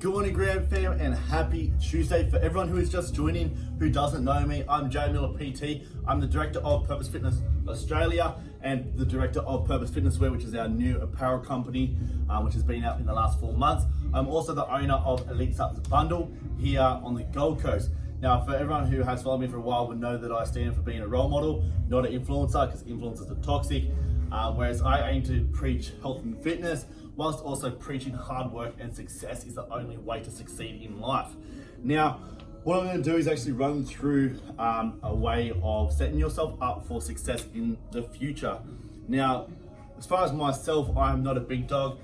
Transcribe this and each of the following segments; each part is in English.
Good morning, Graham fam, and happy Tuesday. For everyone who is just joining, who doesn't know me, I'm Jay Miller PT. I'm the Director of Purpose Fitness Australia and the Director of Purpose Fitness Wear, which is our new apparel company, which has been out in the last 4 months. I'm also the owner of Elite Subs Bundle here on the Gold Coast. Now, for everyone who has followed me for a while would know that I stand for being a role model, not an influencer, because influencers are toxic. Whereas I aim to preach health and fitness, whilst also preaching hard work and success is the only way to succeed in life. Now, what I'm going to do is actually run through a way of setting yourself up for success in the future. Now, as far as myself, I am not a big dog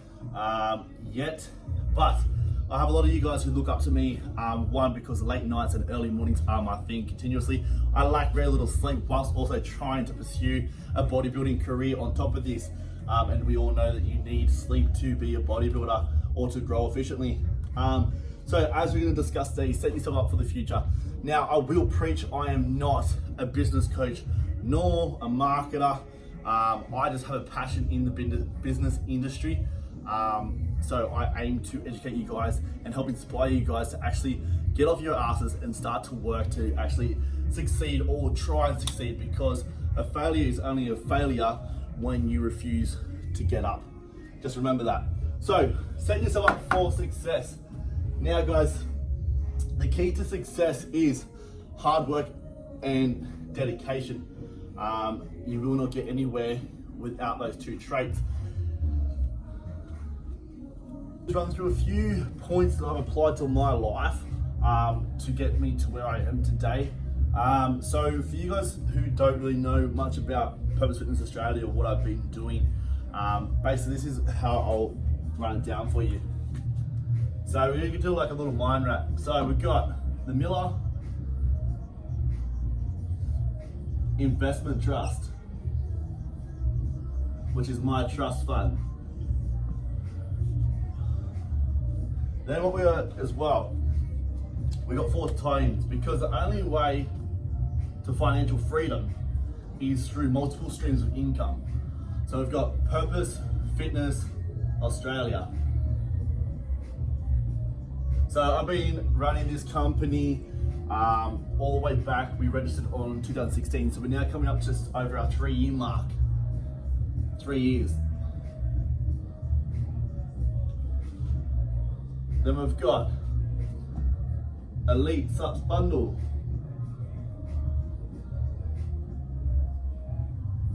yet, but I have a lot of you guys who look up to me, one, because late nights and early mornings are my thing continuously. I lack very little sleep whilst also trying to pursue a bodybuilding career on top of this. And we all know that you need sleep to be a bodybuilder or to grow efficiently. So as we're going to discuss today, set yourself up for the future. Now, I will preach, I am not a business coach nor a marketer. I just have a passion in the business industry. So I aim to educate you guys and help inspire you guys to actually get off your asses and start to work to actually succeed or try and succeed, because a failure is only a failure when you refuse to get up. Just remember that. So set yourself up for success. Now guys, the key to success is hard work and dedication. You will not get anywhere without those two traits. Run through a few points that I've applied to my life to get me to where I am today. So for you guys who don't really know much about Purpose Fitness Australia or what I've been doing, basically this is how I'll run it down for you. So we're gonna do like a little mind wrap. So we've got the Miller Investment Trust, which is my trust fund. Then what we got as well, we got 4 tie-ins, because the only way to financial freedom is through multiple streams of income. So we've got Purpose Fitness Australia. So I've been running this company all the way back. We registered on 2016, so we're now coming up just over our 3-year mark. 3 years. Then we've got Elite Subs Bundle.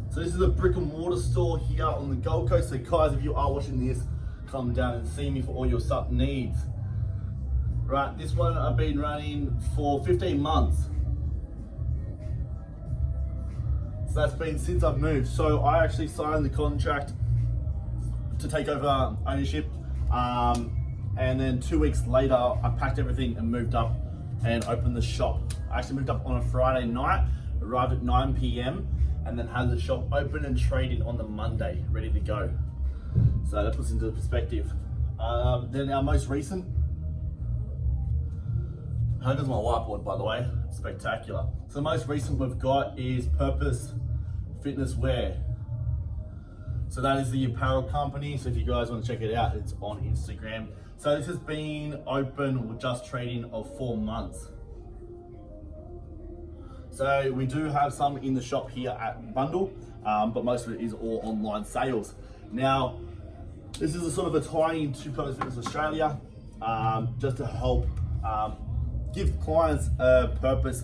So this is a brick and mortar store here on the Gold Coast. So guys, if you are watching this, come down and see me for all your sub needs. Right, this one I've been running for 15 months. So that's been since I've moved. So I actually signed the contract to take over ownership. And then 2 weeks later, I packed everything and moved up and opened the shop. I actually moved up on a Friday night, arrived at 9 p.m, and then had the shop open and trading on the Monday, ready to go. So that puts into perspective. Then our most recent, how goes my whiteboard, by the way? Spectacular. So the most recent we've got is Purpose Fitness Wear. So that is the apparel company. So if you guys want to check it out, it's on Instagram. So this has been open with just trading of 4 months. So we do have some in the shop here at Bundle, but most of it is all online sales. Now, this is a sort of a tie-in to Purpose Fitness Australia, just to help give clients a purpose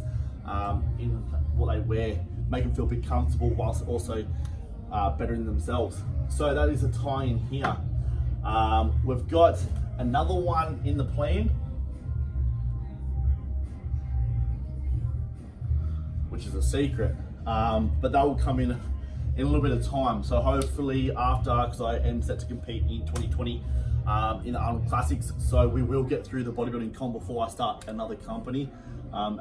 in what they wear, make them feel a bit comfortable whilst also bettering themselves. So that is a tie-in here. We've got another one in the plan, which is a secret, but that will come in a little bit of time. So hopefully after, because I am set to compete in 2020 in the Arnold Classics, so we will get through the bodybuilding comp before I start another company.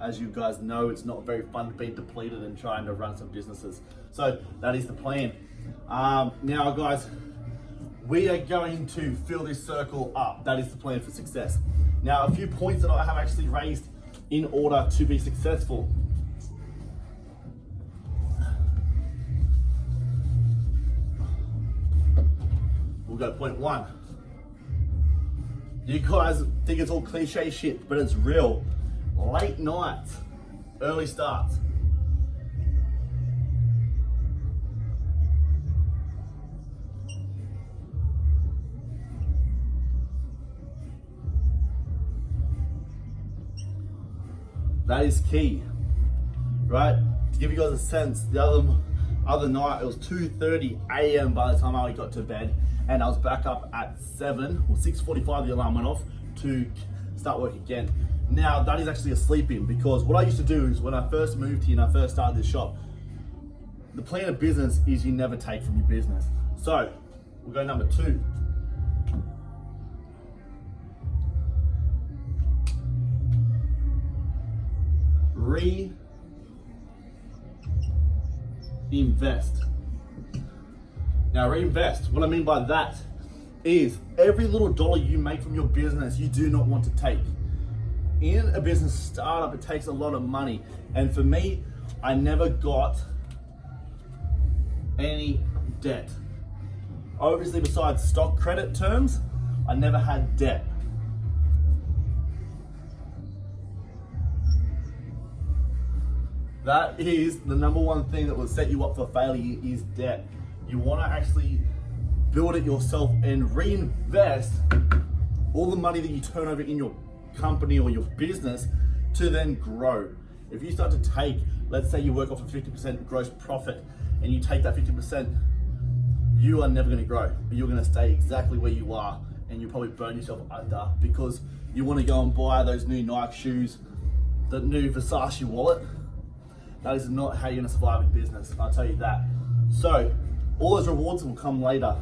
As you guys know, it's not very fun to be depleted and trying to run some businesses. So that is the plan. Now guys, we are going to fill this circle up. That is the plan for success. Now, a few points that I have actually raised in order to be successful. We'll go point 1. You guys think it's all cliche shit, but it's real. Late nights, early starts. That is key, right? To give you guys a sense, the other night it was 2:30 a.m. by the time I got to bed, and I was back up at 6:45. The alarm went off to start work again. Now that is actually a sleep in, because what I used to do is when I first moved here and I first started this shop, the plan of business is you never take from your business. So we'll go number 2. Reinvest. Now reinvest, what I mean by that is every little dollar you make from your business, you do not want to take. In a business startup, it takes a lot of money. And for me, I never got any debt. Obviously, besides stock credit terms, I never had debt. That is the number one thing that will set you up for failure is debt. You want to actually build it yourself and reinvest all the money that you turn over in your company or your business to then grow. If you start to take, let's say you work off a 50% gross profit and you take that 50%, you are never going to grow. You're going to stay exactly where you are, and you probably burn yourself under because you want to go and buy those new Nike shoes, the new Versace wallet. That is not how you're going to survive in business, I'll tell you that. So, all those rewards will come later.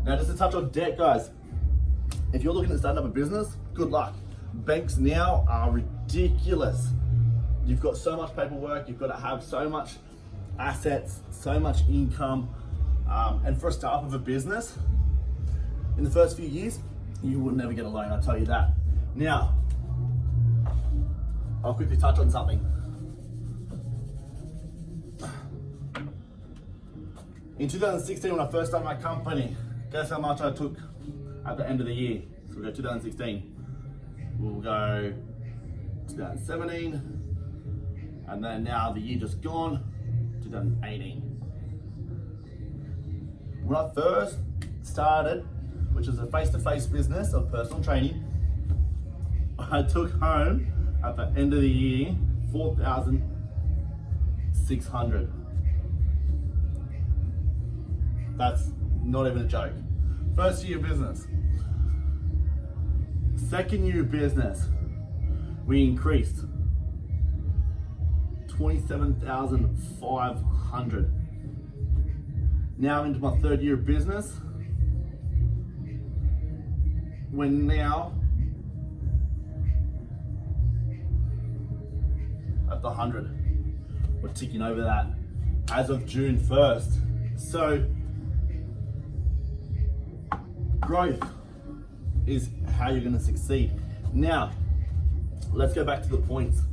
Now, just to touch on debt, guys, if you're looking at starting up a business, good luck. Banks now are ridiculous. You've got so much paperwork, you've got to have so much assets, so much income. And for a startup of a business, in the first few years, you will never get a loan, I'll tell you that. Now, I'll quickly touch on something. In 2016, when I first started my company, guess how much I took at the end of the year? So we'll go 2016. We'll go 2017. And then now the year just gone, 2018. When I first started, which was a face-to-face business of personal training, I took home at the end of the year, $4,600. That's not even a joke. First year of business. Second year of business, we increased $27,500. Now into my third year of business, we're now at the 100. We're ticking over that as of June 1st. So growth is how you're going to succeed. Now, let's go back to the points.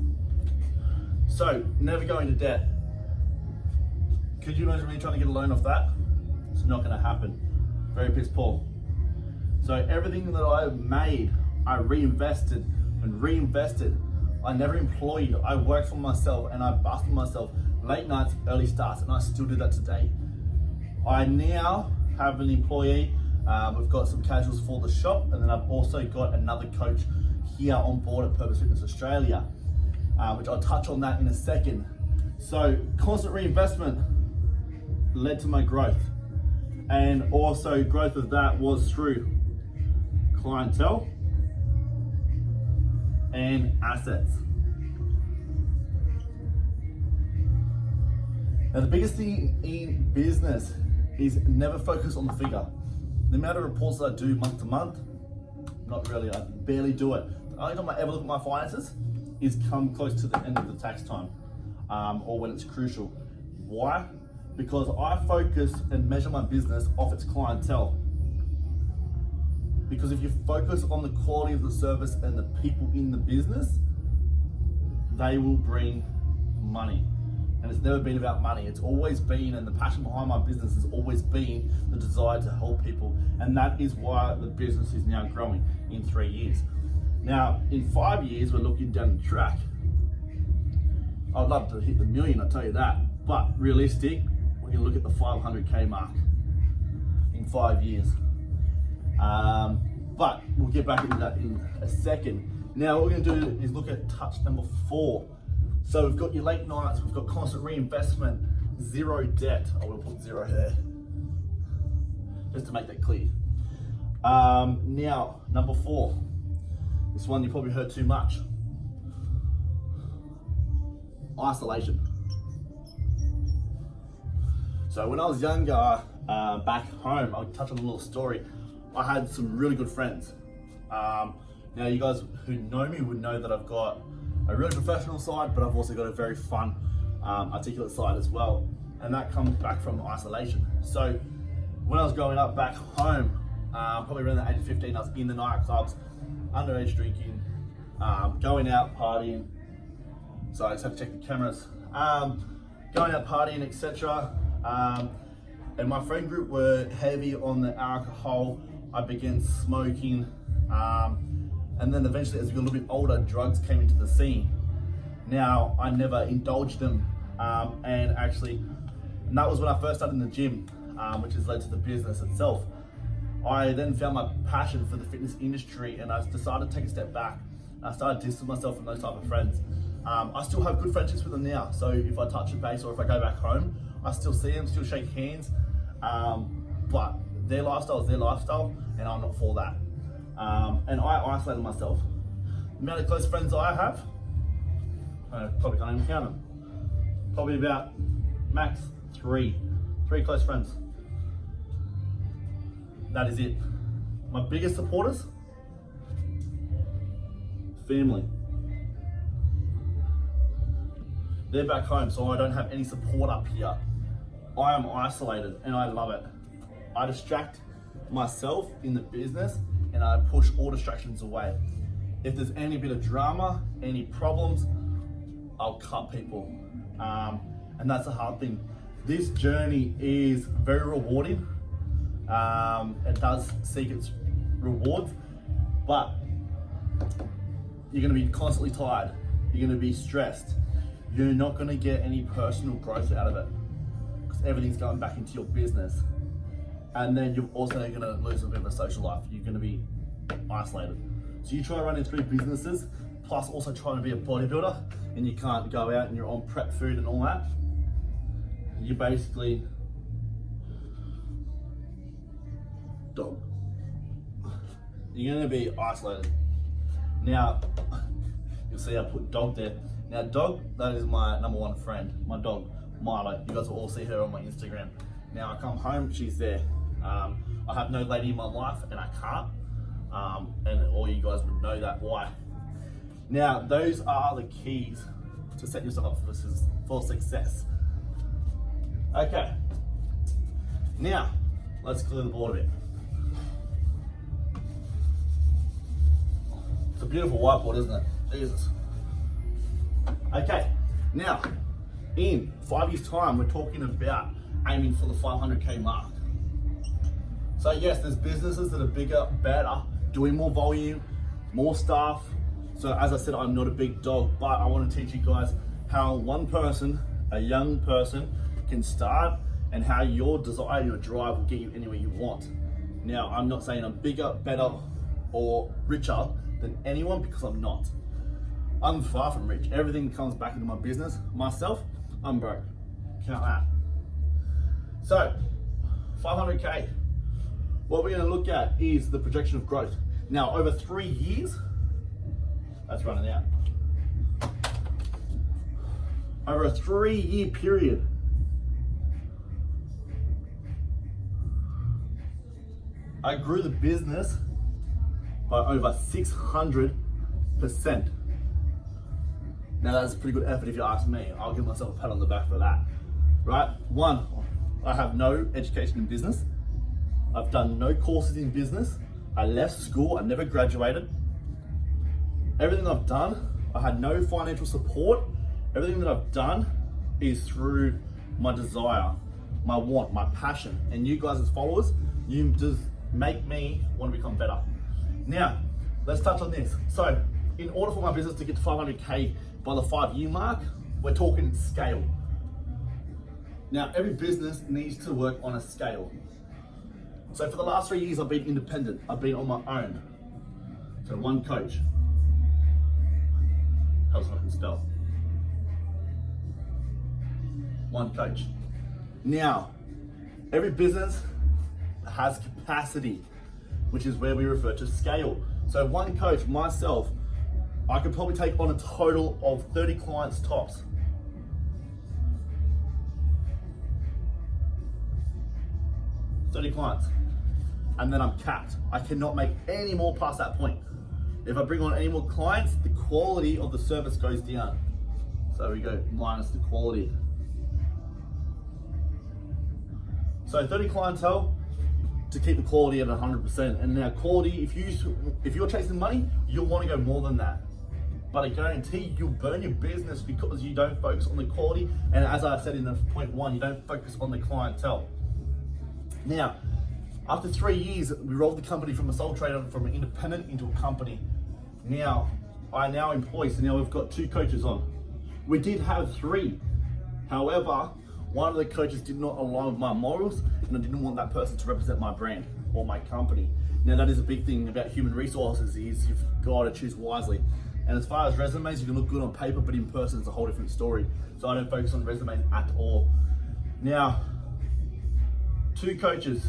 So, never go into debt. Could you imagine me trying to get a loan off that? It's not going to happen. Very piss poor. So, everything that I made, I reinvested and reinvested. I never employed. I worked for myself and I busted myself late nights, early starts, and I still do that today. I now have an employee. We've got some casuals for the shop, and then I've also got another coach here on board at Purpose Fitness Australia, which I'll touch on that in a second. So constant reinvestment led to my growth, and also growth of that was through clientele and assets. Now the biggest thing in business is never focus on the figure. The amount of reports that I do month to month, not really, I barely do it. The only time I ever look at my finances is come close to the end of the tax time, or when it's crucial. Why? Because I focus and measure my business off its clientele. Because if you focus on the quality of the service and the people in the business, they will bring money. and it's never been about money. It's always been, and the passion behind my business has always been the desire to help people, and that is why the business is now growing in 3 years. Now, in 5 years, we're looking down the track. I'd love to hit the million, I'll tell you that, but realistic, we're gonna look at the 500K mark in 5 years. But we'll get back into that in a second. Now, what we're gonna do is look at touch number 4. So we've got your late nights, we've got constant reinvestment, zero debt. I will put 0 there, just to make that clear. Now, number 4. This one you probably heard too much. Isolation. So when I was younger, back home, I'll touch on a little story. I had some really good friends. Now you guys who know me would know that I've got a really professional side, but I've also got a very fun, articulate side as well. And that comes back from isolation. So when I was growing up back home, probably around the age of 15, I was in the nightclubs, underage drinking, going out partying. So I just have to check the cameras. Going out partying, etc. And my friend group were heavy on the alcohol. I began smoking. And then eventually, as we got a little bit older, drugs came into the scene. Now, I never indulged them. And that was when I first started in the gym, which has led to the business itself. I then found my passion for the fitness industry, and I decided to take a step back. I started distancing myself from those type of friends. I still have good friendships with them now. So if I touch a base or if I go back home, I still see them, still shake hands. But their lifestyle is their lifestyle, and I'm not for that. And I isolated myself. The amount of close friends I have, I probably can't even count them. Probably about max 3 close friends. That is it. My biggest supporters, family. They're back home, so I don't have any support up here. I am isolated, and I love it. I distract myself in the business, and I push all distractions away. If there's any bit of drama, any problems, I'll cut people. And that's a hard thing. This journey is very rewarding. It does seek its rewards, but you're gonna be constantly tired. You're gonna be stressed. You're not gonna get any personal growth out of it because everything's going back into your business. And then you're also gonna lose a bit of a social life. You're gonna be isolated. So you try running 3 businesses, plus also trying to be a bodybuilder, and you can't go out and you're on prep food and all that. You basically dog. You're gonna be isolated. Now, you'll see I put dog there. Now dog, that is my number 1 friend, my dog, Milo. You guys will all see her on my Instagram. Now I come home, she's there. I have no lady in my life, and I can't. And all you guys would know that why. Now, those are the keys to set yourself up for success. Okay. Now, let's clear the board a bit. It's a beautiful whiteboard, isn't it? Jesus. Okay, now, in 5 years' time, we're talking about aiming for the 500K mark. So yes, there's businesses that are bigger, better, doing more volume, more staff. So as I said, I'm not a big dog, but I want to teach you guys how one person, a young person, can start, and how your desire, your drive will get you anywhere you want. Now, I'm not saying I'm bigger, better, or richer than anyone, because I'm not. I'm far from rich. Everything comes back into my business. Myself, I'm broke. Count that. So, 500K. What we're going to look at is the projection of growth. Now, over 3 years, that's running out. Over a 3-year period, I grew the business by over 600%. Now that's a pretty good effort if you ask me. I'll give myself a pat on the back for that. Right? 1, I have no education in business. I've done no courses in business. I left school, I never graduated. Everything I've done, I had no financial support. Everything that I've done, is through my desire, my want, my passion. And you guys as followers, you just make me want to become better. Now, let's touch on this. So, in order for my business to get to 500K by the 5-year mark, we're talking scale. Now, every business needs to work on a scale. So for the last 3 years, I've been independent. I've been on my own. So one coach. How's I can spell? One coach. Now, every business has capacity, which is where we refer to scale. So one coach, myself, I could probably take on a total of 30 clients tops. 30 clients. And then I'm capped. I cannot make any more past that point. If I bring on any more clients, the quality of the service goes down. So we go minus the quality. So 30 clientele to keep the quality at 100%. And now quality, if you're chasing money, you'll want to go more than that. But I guarantee you'll burn your business because you don't focus on the quality. And as I said in the point 1, you don't focus on the clientele. Now, after 3 years, we rolled the company from a sole trader, from an independent into a company. Now, I now employ, so now we've got 2 coaches on. We did have 3. However, one of the coaches did not align with my morals, and I didn't want that person to represent my brand or my company. Now, that is a big thing about human resources, is you've got to choose wisely. And as far as resumes, you can look good on paper, but in person it's a whole different story. So I don't focus on resumes at all. Now, 2 coaches.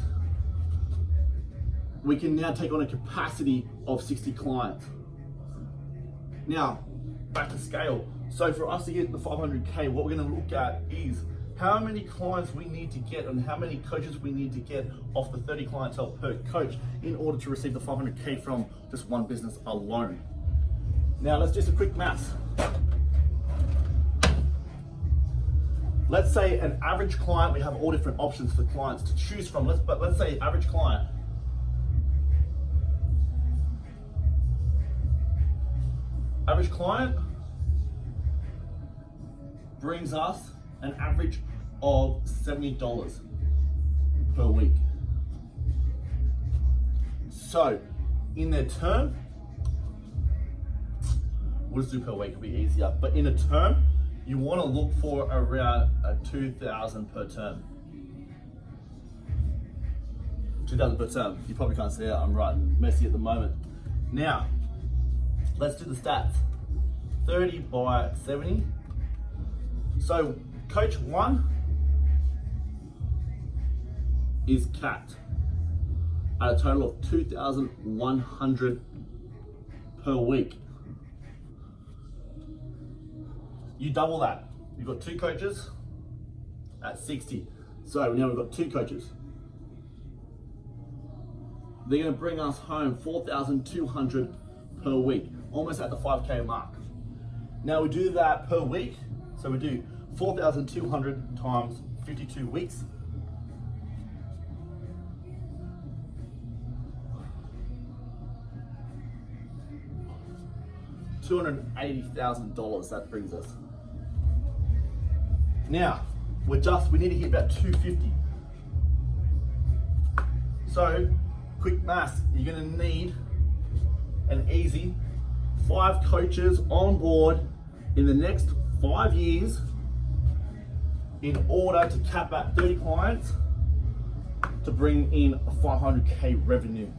We can now take on a capacity of 60 clients. Now, back to scale. So for us to get the 500K, what we're gonna look at is how many clients we need to get and how many coaches we need to get off the 30 clientele per coach in order to receive the 500K from just one business alone. Now, let's do some quick maths. Let's say an average client, we have all different options for clients to choose from. Let's say average client. Average client brings us an average of $70 per week. So, in their term, we'll just do per week, it'll be easier. But in a term, you want to look for around $2,000 per term. 2,000 per term. You probably can't see it. I'm writing messy at the moment. Now, let's do the stats. 30 by 70. So, coach 1 is capped at a total of $2,100 per week. You double that. You've got 2 coaches at 60. So now we've got 2 coaches. They're gonna bring us home $4,200 per week, almost at the 5K mark. Now we do that per week. So we do 4,200 times 52 weeks. $280,000 that brings us. Now, we need to hit about 250. So, quick maths, you're gonna need an easy 5 coaches on board in the next 5 years in order to cap at 30 clients to bring in a 500K revenue.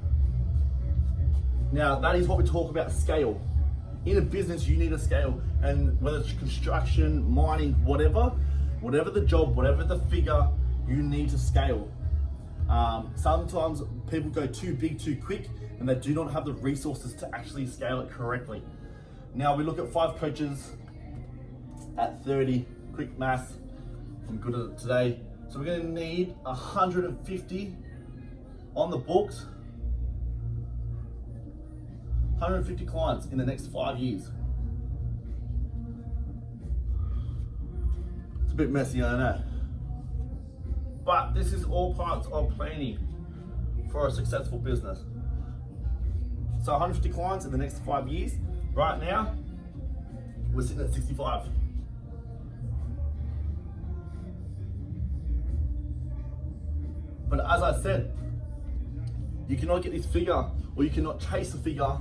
Now, that is what we talk about scale. In a business, you need a scale, and whether it's construction, mining, whatever the job, whatever the figure, you need to scale. Sometimes people go too big too quick and they do not have the resources to actually scale it correctly. Now we look at 5 coaches at 30, quick math, I'm good at it today. So we're gonna need 150 on the books, 150 clients in the next 5 years. It's a bit messy, I know. But this is all parts of planning for a successful business. So 150 clients in the next 5 years. Right now, we're sitting at 65. But as I said, you cannot get this figure, or you cannot chase the figure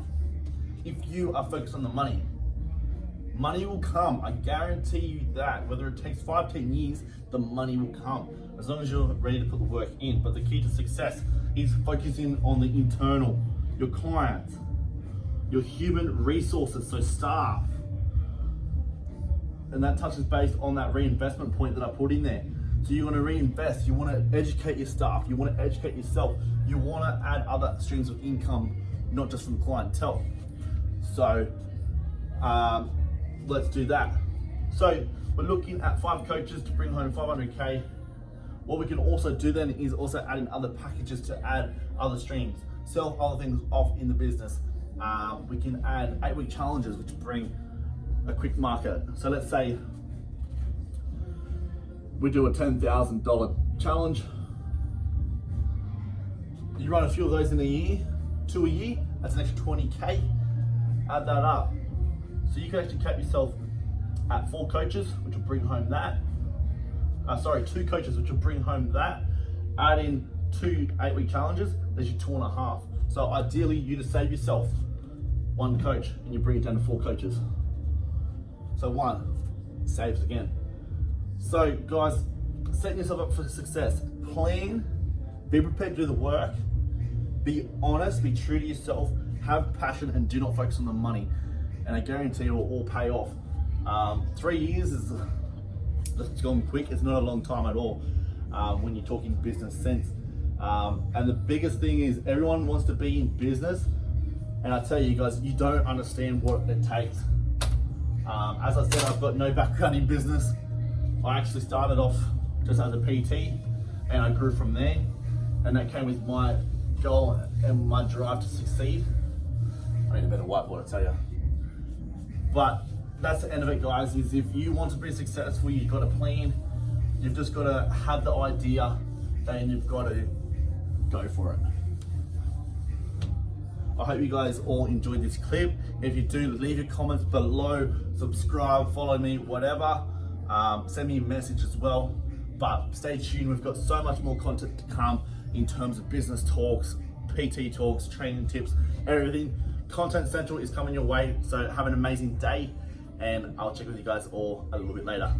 if you are focused on the money. Money will come, I guarantee you that. Whether it takes 5, 10 years, the money will come, as long as you're ready to put the work in. But the key to success is focusing on the internal, your clients, your human resources, so staff. And that touches based on that reinvestment point that I put in there. So you want to reinvest, you want to educate your staff, you want to educate yourself, you want to add other streams of income, not just from clientele. So let's do that. So we're looking at 5 coaches to bring home 500K. What we can also do then is also add in other packages to add other streams, sell other things off in the business. We can add 8-week challenges, which bring a quick market. So let's say we do a $10,000 challenge. You run a few of those in a year, 2 a year, that's an extra 20K. Add that up. So you can actually cap yourself at 4 coaches, which will bring home that. 2 coaches, which will bring home that. Add in 2 8-week challenges, there's your 2.5. So ideally, you just save yourself 1 coach and you bring it down to 4 coaches. So 1 saves again. So guys, setting yourself up for success. Plan, be prepared to do the work, be honest, be true to yourself, have passion, and do not focus on the money. And I guarantee it will all pay off. 3 years is it's gone quick. It's not a long time at all when you're talking business sense. And the biggest thing is everyone wants to be in business, and I tell you guys, you don't understand what it takes. As I said, I've got no background in business. I actually started off just as a PT, and I grew from there, and that came with my goal and my drive to succeed. I need a better whiteboard, I tell you. But that's the end of it, guys, is if you want to be successful, you've got a plan. You've just got to have the idea, and you've got to go for it. I hope you guys all enjoyed this clip. If you do, leave your comments below, subscribe, follow me, whatever. Send me a message as well. But stay tuned, we've got so much more content to come in terms of business talks, PT talks, training tips, everything. Content Central is coming your way, so have an amazing day, and I'll check with you guys all a little bit later.